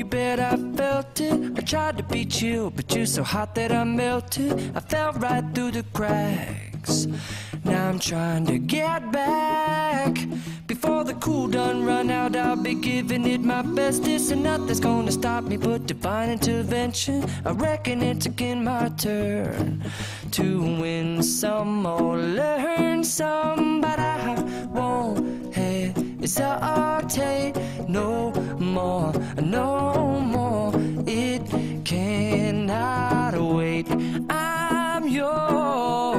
bet I felt it. I tried to be chill, but you're so hot that I melted. I fell right through the cracks. Now I'm trying to get back. Before the cool done run out, I'll be giving it my bestest, and nothing's gonna stop me but divine intervention. I reckon it's again my turn to win some or learn some, but I won't hesitate no more, no more. It cannot wait. I'm yours.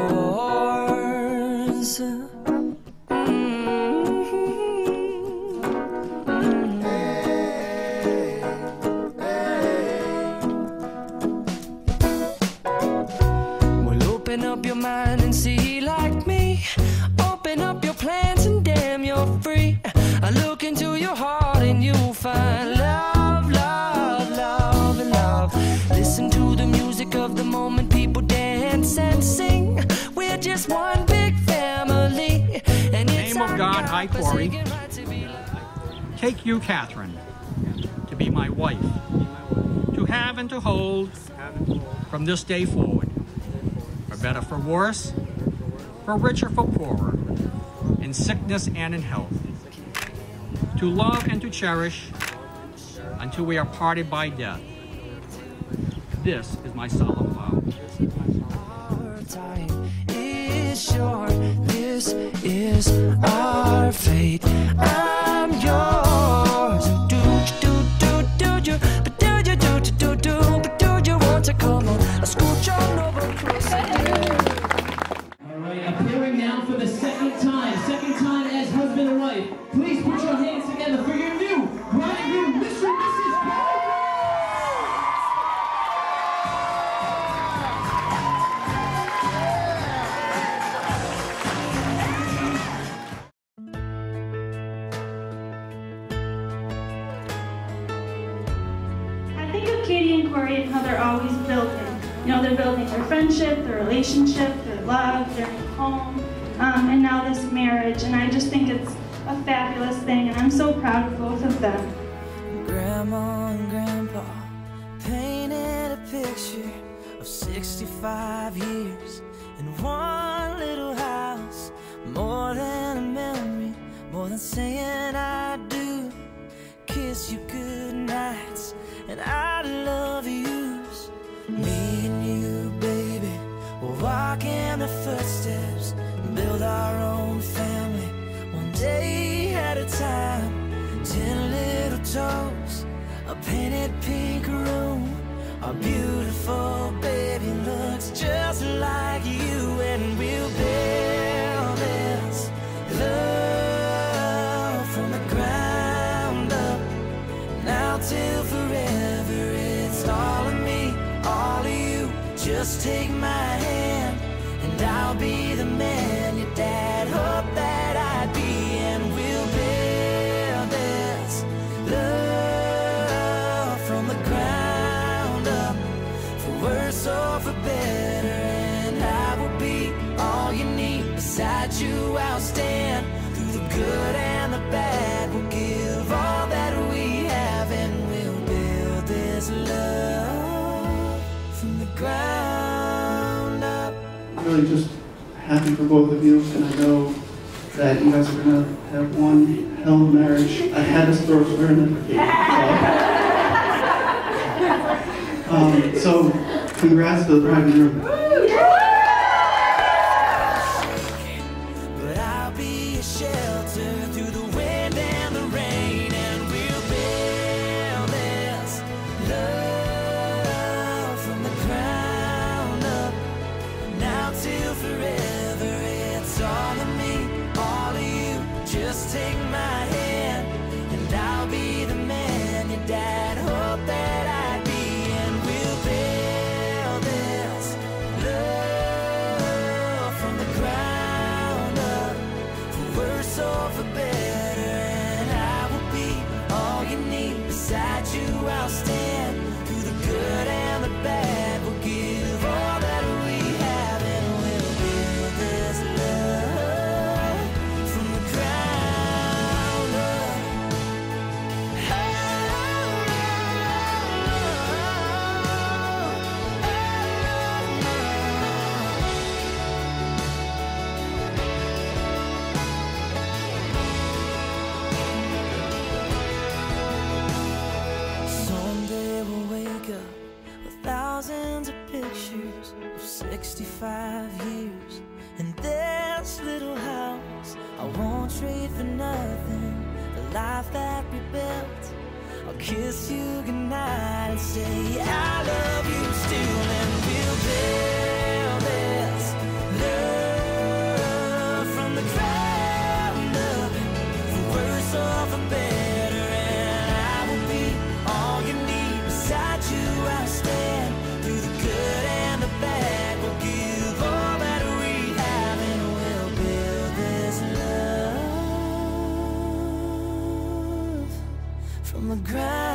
Open up your mind and see like me. Open up your plans and damn, you're free. I look into your heart and you'll find love, love, love, and love. Listen to the music of the moment, people dance and sing. We're just one big family. And in the name of God, I, Corey, take you, Catherine, to be my wife, to have and to hold from this day forward. For better, for worse, for richer, for poorer, in sickness and in health, to love and to cherish until we are parted by death. This is my solemn vow. Our time is short. This is our fate. I'm yours. Do you want to come on? I'll scooch on over closer. Appearing now for the second time as husband and wife. Please put your hands together for your new bridegroom, Mr. and Mrs. I think of Katie and Corey and how they're always building. You know, they're building their friendship, their relationship, their love, their new home, and now this marriage. And I just think it's a fabulous thing, and I'm so proud of both of them. Grandma and Grandpa painted a picture of 65 years in one little house. More than a memory, more than saying I do. Kiss you good nights and I love yous. Me and you, baby, we'll walk in the footsteps and build our own family, one day at a time. 10 little toes, a painted pink room. Our beautiful baby looks just like you, and we'll build this love from the ground up. Now till forever, it's all of me, all of you. Just take my hand and I'll be the man your dad hoped that I'd be, and we'll build this love from the ground up, for worse or for better. And I will be all you need. Beside you I'll stand through the good and the bad. We'll give all that we have, and we'll build this love from the ground up. I'm really just happy for both of you, and I know that you guys are going to have one hell of a marriage. I had to throw a swear in there. So congrats to the bride and groom. But I'll be a shelter through the wind and the rain, and we'll build this love from the ground up. Now till forever, it's all of me, all of you. Just take my hand and I'll be the man your dad hoped that I'd be, and we'll build this up with thousands of pictures of 65 years. In this little house, I won't trade for nothing the life that we built. I'll kiss you goodnight and say I love you still, and we'll build this love from the ground up, for worse or for better. And I will be all you need. Beside you I'll stand through the good and the bad. We'll give all that we have, and we'll build this love from the ground